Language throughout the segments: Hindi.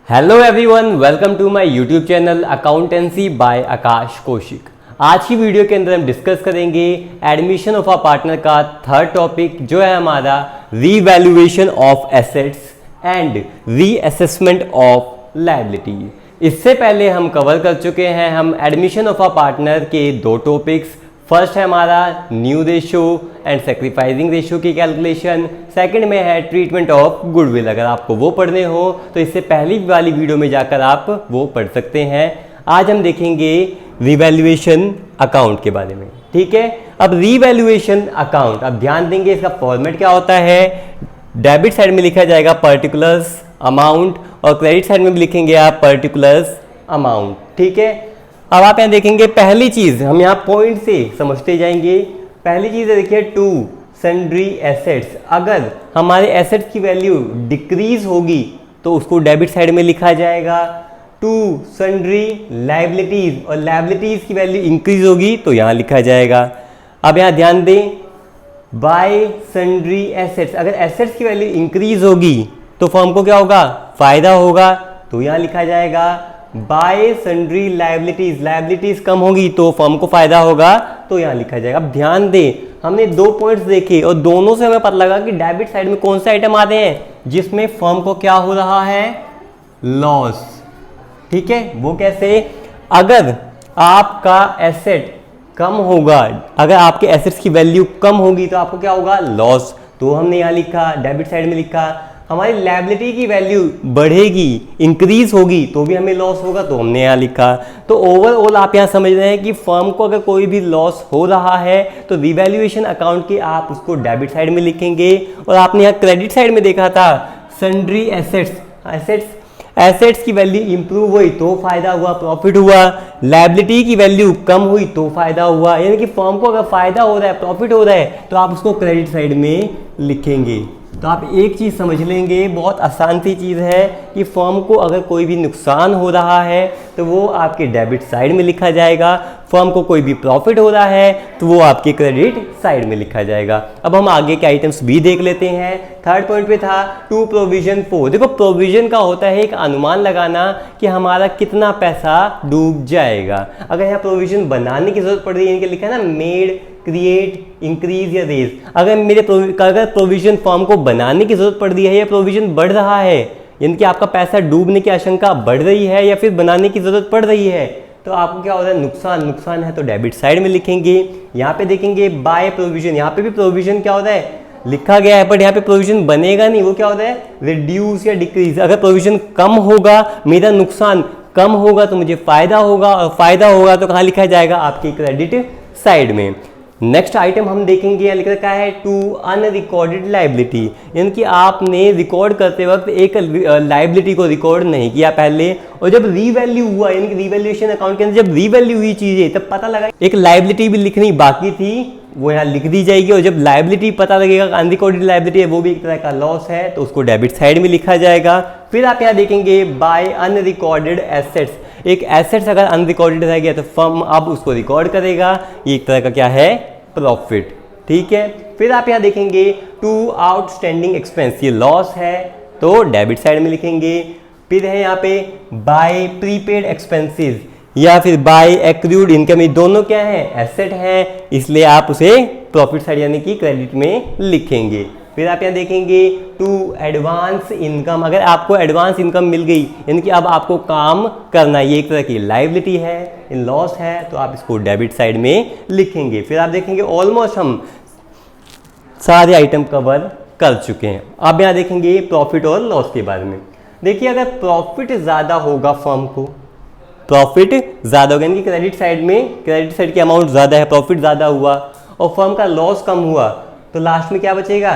Hello everyone, welcome to my YouTube channel accountancy by Aakash Kaushik. आज की वीडियो के अंदर हम डिस्कस करेंगे एडमिशन ऑफ अ पार्टनर का थर्ड टॉपिक जो है हमारा revaluation of assets and reassessment of liability. इससे पहले हम कवर कर चुके हैं हम एडमिशन ऑफ अ पार्टनर के दो टॉपिक्स। फर्स्ट है हमारा new ratio and sacrificing ratio की कैलकुलेशन, सेकंड में है ट्रीटमेंट ऑफ गुडविल। अगर आपको वो पढ़ने हो तो इससे पहली वाली वीडियो में जाकर आप वो पढ़ सकते हैं। आज हम देखेंगे रिवैल्यूएशन अकाउंट के बारे में, ठीक है। अब रिवैल्यूएशन अकाउंट, अब ध्यान देंगे इसका फॉर्मेट क्या होता है। डेबिट साइड में लिखा जाएगा पर्टिकुलर्स अमाउंट और क्रेडिट साइड में भी लिखेंगे आप पर्टिकुलर्स अमाउंट, ठीक है। अब आप यहाँ देखेंगे पहली चीज हम यहाँ पॉइंट से समझते जाएंगे। पहली चीज है देखिए टू सन्ड्री एसेट्स। अगर हमारे एसेट्स की वैल्यू डिक्रीज होगी तो उसको डेबिट साइड में लिखा जाएगा। टू सन्ड्री लायबिलिटीज, और लायबिलिटीज की वैल्यू इंक्रीज होगी तो यहाँ लिखा जाएगा। अब यहाँ ध्यान दें बाय सन्ड्री एसेट्स, अगर एसेट्स की वैल्यू इंक्रीज होगी तो फर्म को क्या होगा, फायदा होगा, तो यहाँ लिखा जाएगा बाय सन्ड्री लायबिलिटीज। लायबिलिटीज कम होगी तो फर्म को फायदा होगा तो यहाँ लिखा जाएगा। अब ध्यान दें हमने दो पॉइंट्स देखे और दोनों से हमें पता लगा कि डेबिट साइड में कौन से आइटम आते हैं जिसमें फर्म को क्या हो रहा है, लॉस, ठीक है। वो कैसे, अगर आपका एसेट कम होगा, अगर आपके एसेट्स की वैल्यू कम होगी तो आपको क्या होगा, लॉस, तो हमने यहाँ लिखा डेबिट साइड में लिखा। हमारी लायबिलिटी की वैल्यू बढ़ेगी, इंक्रीज होगी तो भी हमें लॉस होगा तो हमने यहाँ लिखा। तो ओवरऑल आप यहाँ समझ रहे हैं कि फर्म को अगर कोई भी लॉस हो रहा है तो रिवैल्यूएशन अकाउंट के आप उसको डेबिट साइड में लिखेंगे। और आपने यहाँ क्रेडिट साइड में देखा था सन्ड्री एसेट्स की वैल्यू इंप्रूव हुई तो फायदा हुआ, प्रॉफिट हुआ। लायबिलिटी की वैल्यू कम हुई तो फायदा हुआ, यानी कि फर्म को अगर फायदा हो रहा है, प्रॉफिट हो रहा है तो आप उसको क्रेडिट साइड में लिखेंगे। तो आप एक चीज़ समझ लेंगे, बहुत आसान सी चीज़ है कि फर्म को अगर कोई भी नुकसान हो रहा है तो वो आपके डेबिट साइड में लिखा जाएगा, फर्म को कोई भी प्रॉफिट हो रहा है तो वो आपके क्रेडिट साइड में लिखा जाएगा। अब हम आगे के आइटम्स भी देख लेते हैं। थर्ड पॉइंट पे था टू प्रोविजन फॉर। देखो प्रोविजन का होता है एक अनुमान लगाना कि हमारा कितना पैसा डूब जाएगा। अगर यहाँ प्रोविजन बनाने की जरूरत पड़ रही है, इनके लिखा है ना मेड, क्रिएट, इंक्रीज या रेज। अगर प्रोविजन फर्म को बनाने की जरूरत पड़ रही है या प्रोविजन बढ़ रहा है, यानी कि आपका पैसा डूबने की आशंका बढ़ रही है या फिर बनाने की जरूरत पड़ रही है, तो आपको क्या होता है, नुकसान है तो डेबिट साइड में लिखेंगे। यहाँ पे देखेंगे बाय प्रोविजन, यहाँ पे भी प्रोविजन क्या होता है, लिखा गया है, बट यहाँ पे प्रोविजन बनेगा नहीं, वो क्या होता है, रिड्यूस या डिक्रीज। अगर प्रोविजन कम होगा, मेरा नुकसान कम होगा तो मुझे फायदा होगा, और फायदा होगा तो कहाँ लिखा जाएगा, आपकी क्रेडिट साइड में। नेक्स्ट आइटम हम देखेंगे, यहाँ लिख रखा है टू अनरिकॉर्डेड लायबिलिटी, यानी कि आपने रिकॉर्ड करते वक्त एक लायबिलिटी को रिकॉर्ड नहीं किया पहले, और जब रीवैल्यू हुआ, यानी कि रिवैल्यूएशन अकाउंट के अंदर जब रीवैल्यू हुई चीजें तब पता लगा एक लायबिलिटी भी लिखनी बाकी थी, वो यहाँ लिख दी जाएगी। और जब लायबिलिटी पता लगेगा अनरिकॉर्डेड लायबिलिटी है, वो भी एक तरह का लॉस है, तो उसको डेबिट साइड में लिखा जाएगा। फिर आप यहाँ देखेंगे बाय अनरिकॉर्डेड एसेट्स, एक एसेट्स अगर अनरिकॉर्डेड रह गया तो फर्म अब उसको रिकॉर्ड करेगा, ये एक तरह का क्या है, प्रॉफिट, ठीक है। फिर आप यहाँ देखेंगे टू आउटस्टैंडिंग एक्सपेंस, ये लॉस है तो डेबिट साइड में लिखेंगे। फिर है यहाँ पे बाय प्रीपेड एक्सपेंसेस या फिर बाय एक्रूड इनकम, ये दोनों क्या है, एसेट है, इसलिए आप उसे प्रॉफिट साइड यानी कि क्रेडिट में लिखेंगे। फिर आप यहाँ देखेंगे टू एडवांस इनकम, अगर आपको एडवांस इनकम मिल गई यानी कि अब आपको काम करना, ये एक तरह की लायबिलिटी है, इन लॉस है, तो आप इसको डेबिट साइड में लिखेंगे। फिर आप देखेंगे ऑलमोस्ट हम सारे आइटम कवर कर चुके हैं। अब यहाँ देखेंगे प्रॉफिट और लॉस के बारे में। देखिए अगर प्रॉफिट ज़्यादा होगा, फर्म को प्रॉफिट ज़्यादा होगा, यानी कि क्रेडिट साइड में, क्रेडिट साइड की अमाउंट ज़्यादा है, प्रॉफिट ज़्यादा हुआ, और फर्म का लॉस कम हुआ, तो लास्ट में क्या बचेगा,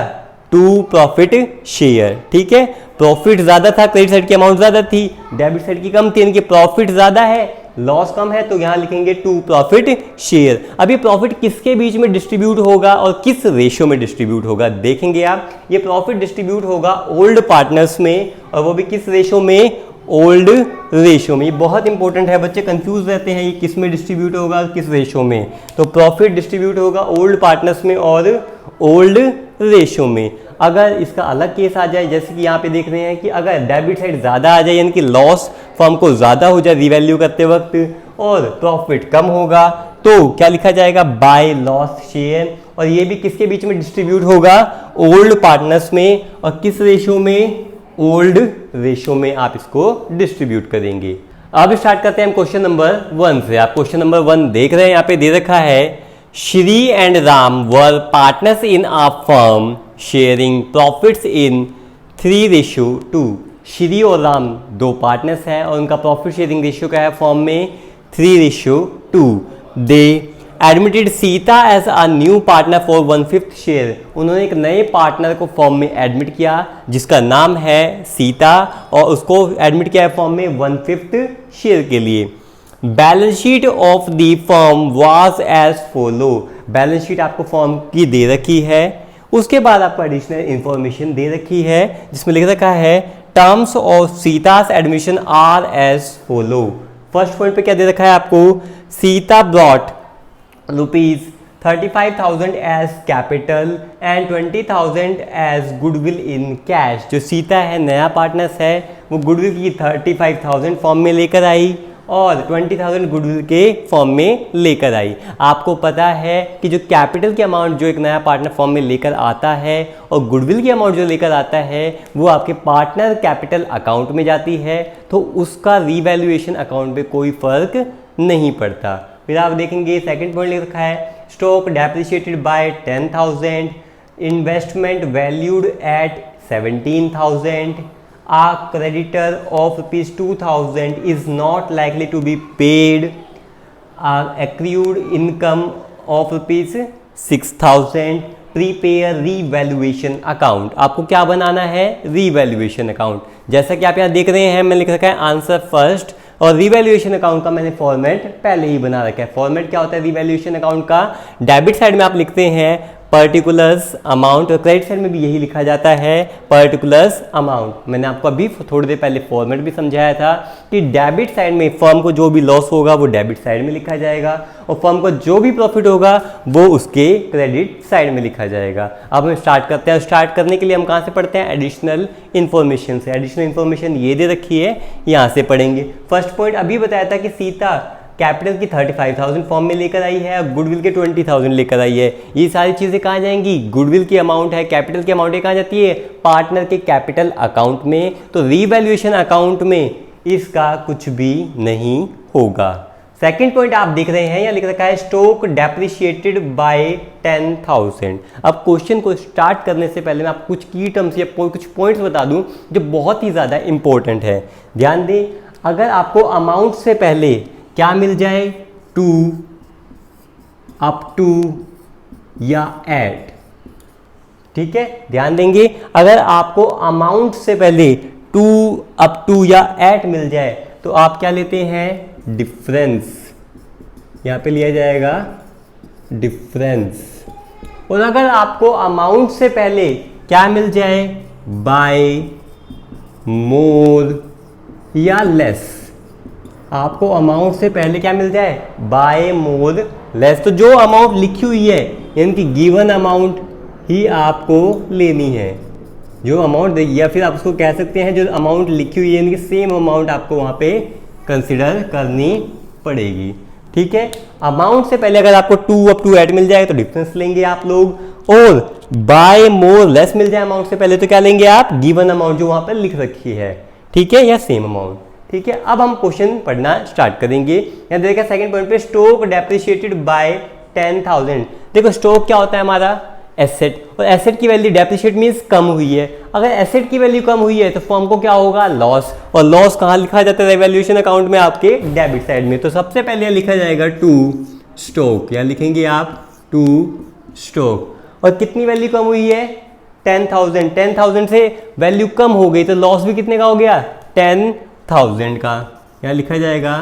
टू प्रॉफिट शेयर, ठीक है। प्रॉफिट ज़्यादा था, क्रेडिट साइड की अमाउंट ज़्यादा थी, डेबिट साइड की कम थी, यानी कि प्रॉफिट ज़्यादा है, लॉस कम है, तो यहाँ लिखेंगे टू प्रॉफिट शेयर। अब ये प्रॉफिट किसके बीच में डिस्ट्रीब्यूट होगा और किस रेशियो में डिस्ट्रीब्यूट होगा, देखेंगे आप। ये प्रॉफिट डिस्ट्रीब्यूट होगा ओल्ड पार्टनर्स में, और वो भी किस रेशियो में, ओल्ड रेशियो में। ये बहुत इंपॉर्टेंट है, बच्चे कंफ्यूज रहते हैं ये किस में डिस्ट्रीब्यूट होगा किस रेशियो में। तो प्रॉफिट डिस्ट्रीब्यूट होगा ओल्ड पार्टनर्स में और ओल्ड रेशो में। अगर इसका अलग केस आ जाए, जैसे कि यहाँ पे देख रहे हैं कि अगर डेबिट साइड ज़्यादा आ जाए, यानी कि लॉस फर्म को ज़्यादा हो जाए रीवैल्यू करते वक्त और प्रॉफिट कम होगा, तो क्या लिखा जाएगा, बाय लॉस शेयर। और ये भी किसके बीच में डिस्ट्रीब्यूट होगा, ओल्ड पार्टनर्स में। और किस रेशो में, ओल्ड रेशो में आप इसको डिस्ट्रीब्यूट करेंगे। अब स्टार्ट करते हैं हम क्वेश्चन नंबर 1 से। आप क्वेश्चन नंबर 1 देख रहे हैं, यहाँ पे दे रखा है Shri and Ram were partners in a firm sharing profits इन 3:2। श्री और राम दो पार्टनर्स हैं और उनका प्रॉफिट शेयरिंग रेशियो क्या है फर्म में, 3:2। They admitted Sita as a new partner for 1/5 share. उन्होंने एक नए पार्टनर को फर्म में एडमिट किया जिसका नाम है सीता, और उसको एडमिट किया है फर्म में 1/5 शेयर के लिए। Balance sheet of the firm was as follow. Balance sheet आपको फर्म की दे रखी है, उसके बाद आपको एडिशनल इंफॉर्मेशन दे रखी है जिसमें लिख रखा है terms of Sita's admission are as follow. First point पे क्या दे रखा है आपको, Sita brought ₹35,000 as capital and 20,000 as goodwill in cash. जो सीता है नया पार्टनर्स है, वो गुडविल की 35,000 फॉर्म में लेकर आई और 20,000 गुडविल के फॉर्म में लेकर आई। आपको पता है कि जो कैपिटल की अमाउंट जो एक नया पार्टनर फॉर्म में लेकर आता है और गुडविल की अमाउंट जो लेकर आता है वो आपके पार्टनर कैपिटल अकाउंट में जाती है, तो उसका रीवैल्यूएशन अकाउंट पे कोई फर्क नहीं पड़ता। फिर आप देखेंगे सेकंड पॉइंट लिख रखा है stock depreciated by 10,000, investment valued at 17,000, a creditor of ₹2,000 is not likely to be paid, accrued income of ₹6,000, prepare revaluation account. आपको क्या बनाना है, रीवैल्यूएशन अकाउंट। जैसा कि आप यहाँ देख रहे हैं, मैंने लिख रखा है आंसर फर्स्ट, और रीवैल्यूएशन अकाउंट का मैंने फॉर्मेट पहले ही बना रखा है। फॉर्मेट क्या होता है रीवैल्यूएशन अकाउंट का, डेबिट साइड में आप लिखते हैं पर्टिकुलर्स अमाउंट, और क्रेडिट साइड में भी यही लिखा जाता है पर्टिकुलर्स अमाउंट। मैंने आपको अभी थोड़ी देर पहले फॉर्मेट भी समझाया था कि डेबिट साइड में फर्म को जो भी लॉस होगा वो डेबिट साइड में लिखा जाएगा और फर्म को जो भी प्रॉफिट होगा वो उसके क्रेडिट साइड में लिखा जाएगा। अब हम स्टार्ट करते हैं। स्टार्ट करने के लिए हम कहाँ से पढ़ते हैं, एडिशनल इन्फॉर्मेशन से। एडिशनल इन्फॉर्मेशन ये दे रखी है, यहाँ से पढ़ेंगे। फर्स्ट पॉइंट अभी बताया था कि सीता कैपिटल की 35,000 फॉर्म में लेकर आई है और गुडविल के 20,000 लेकर आई है। ये सारी चीज़ें कहाँ जाएंगी, गुडविल की अमाउंट है, कैपिटल की अमाउंट है, कहाँ जाती है, पार्टनर के कैपिटल अकाउंट में। तो रीवैल्यूएशन अकाउंट में इसका कुछ भी नहीं होगा। सेकंड पॉइंट आप देख रहे हैं, यहाँ लिख रखा है स्टॉक डेप्रिशिएटेड बाय 10,000। अब क्वेश्चन को स्टार्ट करने से पहले मैं आपको कुछ की टर्म्स या कुछ पॉइंट्स बता दूं जो बहुत ही ज़्यादा इंपॉर्टेंट है। ध्यान दें, अगर आपको अमाउंट से पहले क्या मिल जाए, टू, अप टू या एट, ठीक है, ध्यान देंगे। अगर आपको अमाउंट से पहले टू, अप टू या एट मिल जाए तो आप क्या लेते हैं, डिफरेंस। यहां पे लिया जाएगा डिफरेंस। और अगर आपको अमाउंट से पहले क्या मिल जाए, बाय, मोर या लेस। आपको अमाउंट से पहले क्या मिल जाए, बाय, मोर, लेस। तो जो अमाउंट लिखी हुई है यानी कि गिवन अमाउंट ही आपको लेनी है। जो अमाउंट या फिर आप उसको कह सकते हैं जो अमाउंट लिखी हुई है यानी कि सेम अमाउंट आपको वहां पे कंसिडर करनी पड़ेगी। ठीक है, अमाउंट से पहले अगर आपको टू, अप टू, एट मिल जाए तो डिफरेंस लेंगे आप लोग, और बाय, मोर, लेस मिल जाए अमाउंट से पहले तो क्या लेंगे आप, गिवन अमाउंट जो वहां पर लिख रखी है, ठीक है, या सेम अमाउंट। ठीक है, अब हम क्वेश्चन पढ़ना स्टार्ट करेंगे। यहाँ देखिए सेकंड पॉइंट पे स्टॉक डेप्रिशिएटेड बाय 10,000। देखो स्टॉक क्या होता है हमारा, एसेट, और एसेट की वैल्यू डेप्रिशिएट मींस कम हुई है। अगर एसेट की वैल्यू कम हुई है तो फर्म को क्या होगा, लॉस, और लॉस कहाँ लिखा जाता है, वैल्यूएशन अकाउंट में आपके डेबिट साइड में। तो सबसे पहले लिखा जाएगा टू स्टॉक, या लिखेंगे आप टू स्टॉक। और कितनी वैल्यू कम हुई है, 10,000। 10,000 से वैल्यू कम हो गई तो लॉस भी कितने का हो गया, 10,000 का, या लिखा जाएगा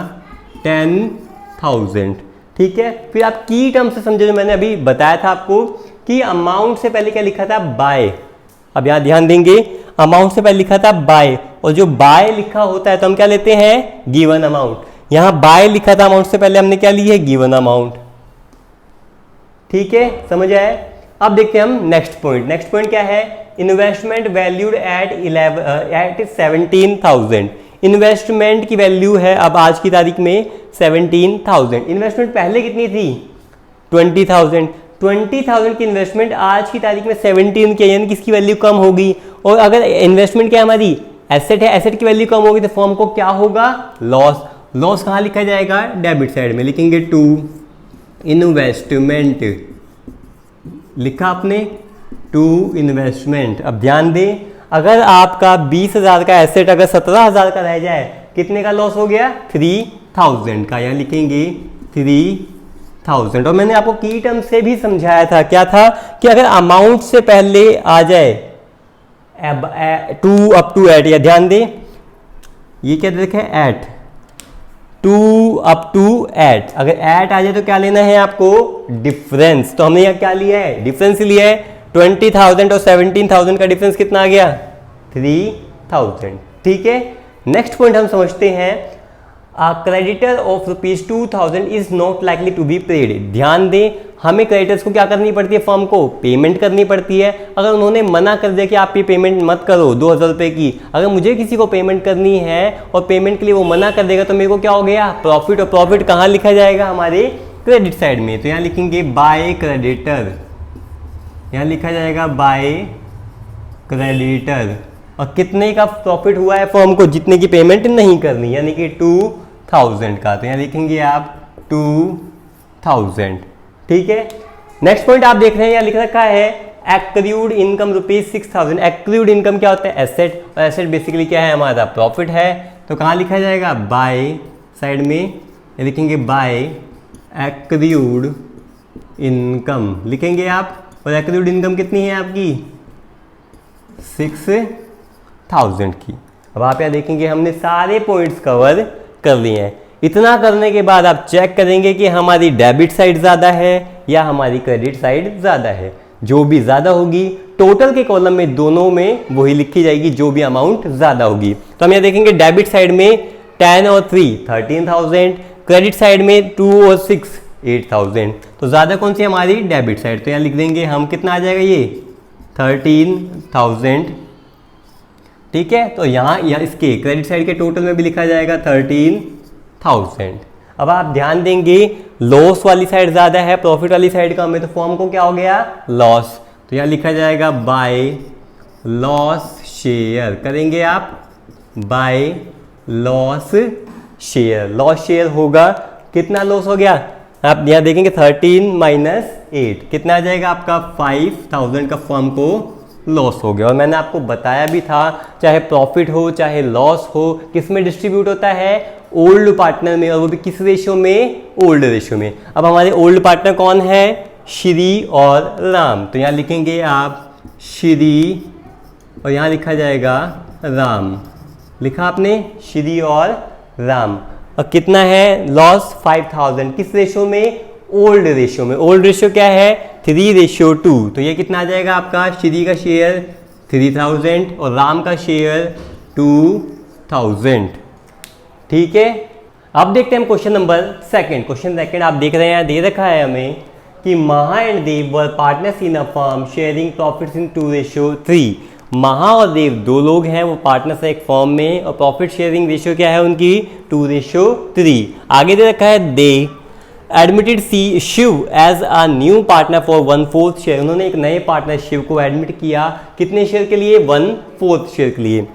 10,000। ठीक है, फिर आप की टर्म से समझे, जो मैंने अभी बताया था आपको कि अमाउंट से पहले क्या लिखा था, बाय। अब यहां ध्यान देंगे, अमाउंट से पहले लिखा था बाय, और जो बाय लिखा होता है तो हम क्या लेते हैं, गिवन अमाउंट। यहां बाय लिखा था, अमाउंट से पहले हमने क्या ली है, गिवन अमाउंट। ठीक है, समझ आए। अब देखते हैं हम नेक्स्ट पॉइंट क्या है, इन्वेस्टमेंट वैल्यूड एट 17,000। इन्वेस्टमेंट की वैल्यू है अब आज की तारीख में 17,000। इन्वेस्टमेंट पहले कितनी थी 20,000। 20,000 की इन्वेस्टमेंट आज की तारीख में 17 की, यानी किसकी वैल्यू कम होगी। और अगर इन्वेस्टमेंट क्या हमारी एसेट है, एसेट की वैल्यू कम होगी तो फर्म को क्या होगा, लॉस। लॉस कहाँ लिखा जाएगा, डेबिट साइड में लिखेंगे टू इन्वेस्टमेंट, लिखा आपने टू इन्वेस्टमेंट। अब ध्यान दें, अगर आपका 20,000 का एसेट अगर 17,000 का रह जाए, कितने का लॉस हो गया, 3,000 का, यहाँ लिखेंगे 3,000। और मैंने आपको की टर्म से भी समझाया था, क्या था कि अगर अमाउंट से पहले आ जाए टू अप टू एट, या ध्यान दें ये क्या देखा है, eight, two up to eight, अगर एट आ जाए तो क्या लेना है आपको, डिफरेंस। तो हमने यहाँ क्या लिया है, डिफरेंस लिया है। 20,000 और 17,000 का डिफरेंस कितना आ गया, 3,000। ठीक है, नेक्स्ट पॉइंट हम समझते हैं, creditor of ₹2,000 is not likely to be paid. ध्यान दें, हमें क्रेडिटर्स को क्या करनी पड़ती है, फर्म को पेमेंट करनी पड़ती है। अगर उन्होंने मना कर दिया कि आप ये पेमेंट मत करो 2,000 रुपये की, अगर मुझे किसी को पेमेंट करनी है और पेमेंट के लिए वो मना कर देगा तो मेरे को क्या हो गया, प्रॉफिट। और प्रॉफिट कहाँ लिखा जाएगा, हमारे क्रेडिट साइड में। तो यहाँ लिखेंगे बाय क्रेडिटर, यहाँ लिखा जाएगा बाय क्रेडिटर। और कितने का प्रॉफिट हुआ है फर्म को, जितने की पेमेंट नहीं करनी, यानी कि 2,000 का। तो यहाँ लिखेंगे आप 2,000। ठीक है, नेक्स्ट पॉइंट आप देख रहे हैं, यहाँ लिख रखा है एक्रूड इनकम ₹6,000। एक्रूड इनकम क्या होता है, एसेट, और एसेट बेसिकली क्या है, हमारा प्रॉफिट है। तो कहाँ लिखा जाएगा, बाय साइड में लिखेंगे बाय एक्रूड इनकम लिखेंगे आप। और एक्रूड इनकम कितनी है आपकी, 6,000 की। अब आप यहाँ देखेंगे हमने सारे पॉइंट्स कवर कर लिए हैं। इतना करने के बाद आप चेक करेंगे कि हमारी डेबिट साइड ज़्यादा है या हमारी क्रेडिट साइड ज़्यादा है। जो भी ज़्यादा होगी टोटल के कॉलम में दोनों में वही लिखी जाएगी, जो भी अमाउंट ज़्यादा होगी। तो हम यहाँ देखेंगे डेबिट साइड में 10 और 3 13,000, क्रेडिट साइड में 2 और 6 8,000। तो ज़्यादा कौन सी हमारी डेबिट साइड। तो यहाँ लिख देंगे हम, कितना आ जाएगा ये 13,000। ठीक है, तो यहाँ इसके क्रेडिट साइड के टोटल में भी लिखा जाएगा 13,000। अब आप ध्यान देंगे, लॉस वाली साइड ज़्यादा है, प्रॉफिट वाली साइड कम है, तो फॉर्म को क्या हो गया, लॉस। तो यहाँ लिखा जाएगा बाय लॉस शेयर, करेंगे आप by loss share. Loss share होगा, कितना लॉस हो गया, आप यहाँ देखेंगे 13 माइनस 8, कितना आ जाएगा आपका 5,000 का फर्म को लॉस हो गया। और मैंने आपको बताया भी था, चाहे प्रॉफिट हो चाहे लॉस हो, किस में डिस्ट्रीब्यूट होता है, ओल्ड पार्टनर में, और वो भी किस रेशियो में, ओल्ड रेशियो में। अब हमारे ओल्ड पार्टनर कौन है, श्री और राम। तो यहाँ लिखेंगे आप श्री और यहाँ लिखा जाएगा राम, लिखा आपने श्री और राम। और कितना है लॉस, 5,000, किस रेशियो में, ओल्ड रेशियो में। ओल्ड रेशियो क्या है, 3:2। तो ये कितना आ जाएगा आपका, श्री का शेयर 3,000 और राम का शेयर 2,000। ठीक है, अब देखते हैं हम question number second. Question second आप देख रहे हैं, दे रखा है हमें कि Maha and Dev were partners in a firm sharing profits in 2:3। Maha और देव दो लोग हैं, वो पार्टनर्स है एक फर्म में, और प्रॉफिट शेयरिंग रेशियो क्या है उनकी, 2:3। आगे दे रखा है they admitted Shiv as a new partner for 1/4 share. उन्होंने एक नए पार्टनर शिव को एडमिट किया, कितने शेयर के लिए, 1/4 शेयर के लिए।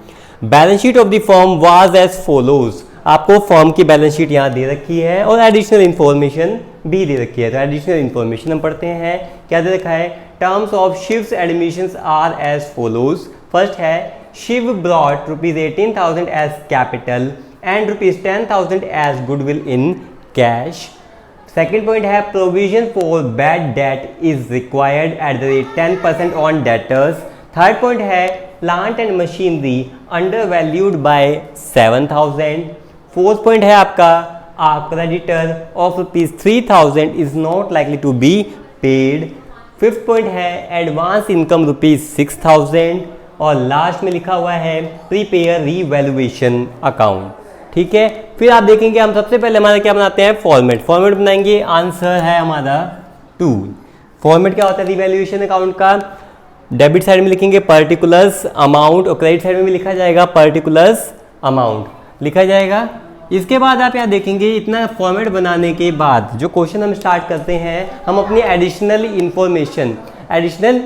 Balance sheet of the firm was as follows. आपको फर्म की बैलेंस शीट यहाँ दे रखी है और एडिशनल इंफॉर्मेशन भी दे रखी है। तो एडिशनल इंफॉर्मेशन हम पढ़ते हैं, क्या दे रखा है, terms of Shiv's admissions are as follows. First है, Shiv brought ₹18,000 as capital and ₹10,000 as goodwill in cash. Second point है, provision for bad debt is required at the rate 10% on debtors. Third point है, plant and machinery under valued by 7,000। Fourth point है आपका, a creditor of ₹3,000 is not likely to be paid. Fifth point है, एडवांस इनकम ₹6,000। और लास्ट में लिखा हुआ है, प्रीपेयर रीवैल्यूएशन अकाउंट। ठीक है, फिर आप देखेंगे हम सबसे पहले हमारा क्या बनाते हैं, फॉर्मेट बनाएंगे। आंसर है हमारा 2। फॉर्मेट क्या होता है रिवैल्यूएशन अकाउंट का, डेबिट साइड में लिखेंगे पर्टिकुलर्स अमाउंट और क्रेडिट साइड में भी लिखा जाएगा पर्टिकुलर्स अमाउंट लिखा जाएगा। इसके बाद आप यहाँ देखेंगे इतना फॉर्मेट बनाने के बाद जो क्वेश्चन हम स्टार्ट करते हैं, हम अपनी एडिशनल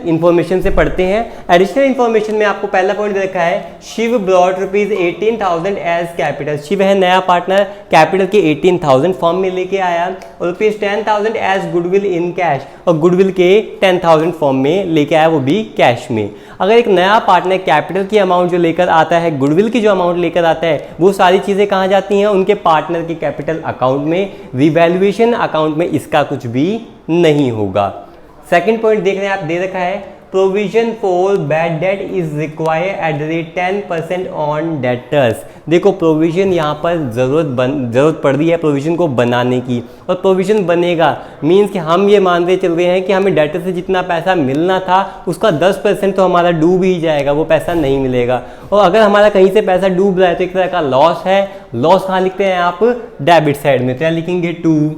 इन्फॉर्मेशन से पढ़ते हैं। एडिशनल इन्फॉर्मेशन में आपको पहला पॉइंट दे रखा है Shiv brought ₹18,000 as capital. Shiv है नया पार्टनर, कैपिटल के 18,000 फॉर्म में लेके आया और ₹10,000 एज गुडविल इन कैश, और गुडविल के 10,000 फॉर्म में लेके आया, वो भी कैश में। अगर एक नया पार्टनर कैपिटल की अमाउंट जो लेकर आता है, गुडविल की जो अमाउंट लेकर आता है, वो सारी चीज़ें कहाँ जाती हैं, उनके पार्टनर के कैपिटल अकाउंट में, रिवैल्यूएशन अकाउंट में इसका कुछ भी नहीं होगा। सेकंड पॉइंट देख रहे हैं आप, दे रखा है provision for bad debt is required at the rate 10% on debtors. देखो प्रोविजन यहाँ पर जरूरत पड़ रही है प्रोविजन को बनाने की, और प्रोविजन बनेगा मीन्स कि हम ये मानते चल रहे हैं कि हमें डेटर से जितना पैसा मिलना था उसका 10% तो हमारा डूब ही जाएगा, वो पैसा नहीं मिलेगा। और अगर हमारा कहीं से पैसा डूब रहा है तो एक तरह का लॉस है। लॉस कहाँ लिखते हैं आप, डेबिट साइड में, तो यहाँ लिखेंगे to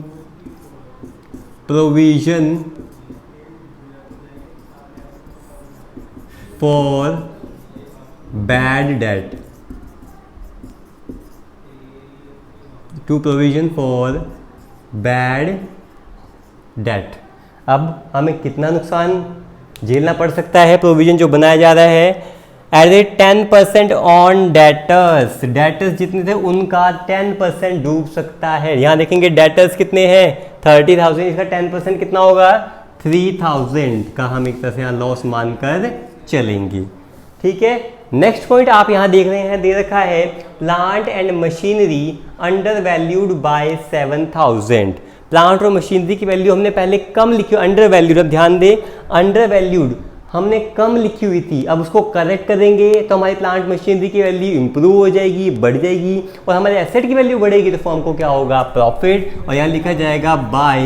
provision for bad debt, to provision for bad debt. अब हमें कितना नुकसान झेलना पड़ सकता है, प्रोविजन जो बनाया जा रहा है एट 10% ऑन डेटर्स, डेटर्स जितने थे उनका 10% डूब सकता है। यहाँ देखेंगे डेटर्स कितने हैं 30,000, इसका 10% कितना होगा 3,000 का हम एक तरह से यहाँ लॉस मानकर चलेंगे। ठीक है, नेक्स्ट पॉइंट आप यहाँ देख रहे हैं, दे रखा है plant and machinery under valued by 7,000। Plant और मशीनरी की वैल्यू हमने पहले कम लिखी, अंडर वैल्यूड, अब ध्यान दें अंडर वैल्यूड हमने कम लिखी हुई थी, अब उसको करेक्ट करेंगे तो हमारी प्लांट मशीनरी की वैल्यू इंप्रूव हो जाएगी, बढ़ जाएगी, और हमारे एसेट की वैल्यू बढ़ेगी तो फॉर्म को क्या होगा प्रॉफिट, और यहाँ लिखा जाएगा बाय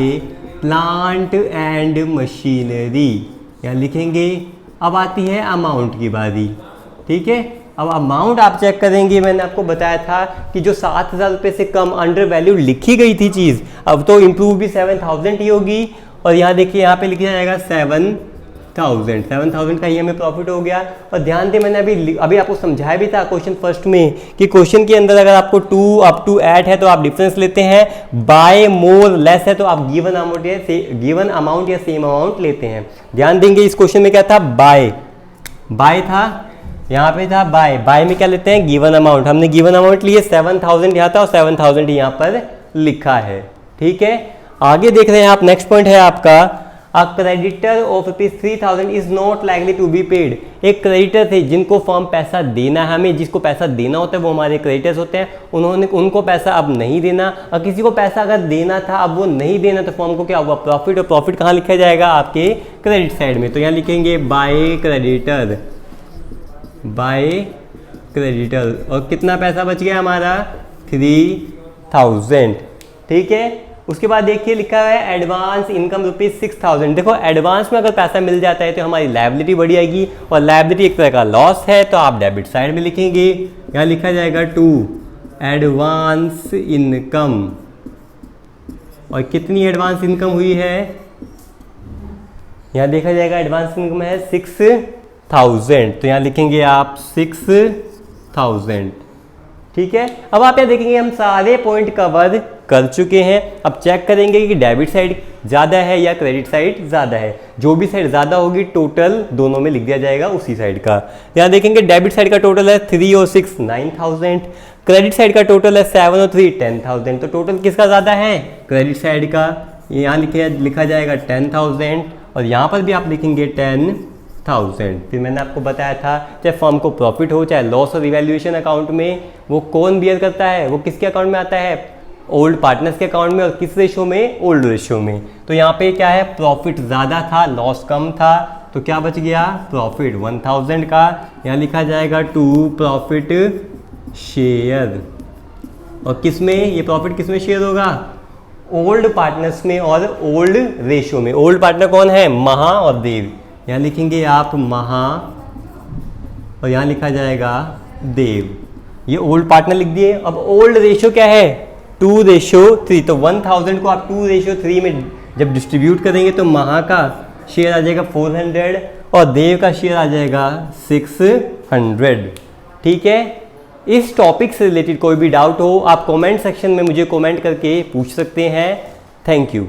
प्लांट एंड मशीनरी, यहाँ लिखेंगे। अब आती है अमाउंट की बारी। ठीक है, अब अमाउंट आप चेक करेंगे, मैंने आपको बताया था कि जो 7,000 रुपये से कम अंडर वैल्यू लिखी गई थी चीज़, अब तो इंप्रूव भी 7,000 ही होगी, और यहाँ देखिए यहाँ पे लिखा जाएगा 7,000 का ही हमें प्रॉफिट हो गया। और ध्यान दें मैंने अभी आपको समझाया भी था क्वेश्चन फर्स्ट में कि क्वेश्चन के अंदर अगर आपको 2 अप टू 8 है तो आप डिफरेंस लेते हैं, बाय मोर लेस है तो आप गिवन अमाउंट या सेम अमाउंट लेते हैं। ध्यान देंगे इस क्वेश्चन में क्या था, बाय था, यहाँ पे था बाय में क्या लेते हैं गिवन अमाउंट, हमने गिवन अमाउंट लिए 7,000 यहाँ था और 7,000 यहाँ पर लिखा है। ठीक है, आगे देख रहे हैं आप, नेक्स्ट पॉइंट है आपका a creditor of ₹3,000 is not likely to be paid. एक क्रेडिटर थे जिनको फॉर्म पैसा देना है, हमें जिसको पैसा देना होता है वो हमारे क्रेडिटर्स होते हैं, उनको पैसा अब नहीं देना, और किसी को पैसा अगर देना था अब वो नहीं देना तो फॉर्म को क्या हुआ प्रॉफिट, और प्रॉफिट कहाँ लिखा जाएगा आपके क्रेडिट साइड में, तो यहाँ लिखेंगे बाय क्रेडिटर, और कितना पैसा बच गया हमारा 3,000। ठीक है, उसके बाद देखिए लिखा है एडवांस इनकम ₹6,000। देखो एडवांस में अगर पैसा मिल जाता है तो हमारी लायबिलिटी बढ़ जाएगी, और लायबिलिटी एक तरह का लॉस है तो आप डेबिट साइड में लिखेंगे, यहाँ लिखा जाएगा टू एडवांस इनकम, और कितनी एडवांस इनकम हुई है, यहाँ देखा जाएगा एडवांस इनकम है 6,000, तो यहाँ लिखेंगे आप 6,000। ठीक है, अब आप यहाँ देखेंगे हम सारे पॉइंट कवर कर चुके हैं। अब चेक करेंगे कि डेबिट साइड ज़्यादा है या क्रेडिट साइड ज़्यादा है, जो भी साइड ज़्यादा होगी टोटल दोनों में लिख दिया जाएगा उसी साइड का। यहाँ देखेंगे डेबिट साइड का टोटल है 3 और 6 9,000, क्रेडिट साइड का टोटल है 7 और 3 10,000, तो टोटल किसका ज़्यादा है क्रेडिट साइड का, यहाँ लिखा जाएगा 10,000, और यहाँ पर भी आप लिखेंगे 10,000। फिर मैंने आपको बताया था चाहे फर्म को प्रॉफिट हो चाहे लॉस और रिवैल्यूएशन अकाउंट में वो कौन बियर करता है, वो किसके अकाउंट में आता है ओल्ड पार्टनर्स के अकाउंट में, और किस रेशो में ओल्ड रेशो में। तो यहाँ पे क्या है प्रॉफिट ज़्यादा था लॉस कम था, तो क्या बच गया प्रॉफिट 1,000 का, यहाँ लिखा जाएगा टू प्रॉफिट शेयर, और किस में ये प्रॉफिट किस में शेयर होगा ओल्ड पार्टनर्स में और ओल्ड रेशो में। ओल्ड पार्टनर कौन है महा और देव, यहाँ लिखेंगे आप महा और यहाँ लिखा जाएगा देव, ये ओल्ड पार्टनर लिख दिए। अब ओल्ड रेशो क्या है 2:3, तो 1,000 को आप 2:3 में जब डिस्ट्रीब्यूट करेंगे तो महा का शेयर आ जाएगा 400 और देव का शेयर आ जाएगा 600। ठीक है, इस टॉपिक से रिलेटेड कोई भी डाउट हो आप कमेंट सेक्शन में मुझे कमेंट करके पूछ सकते हैं। Thank you.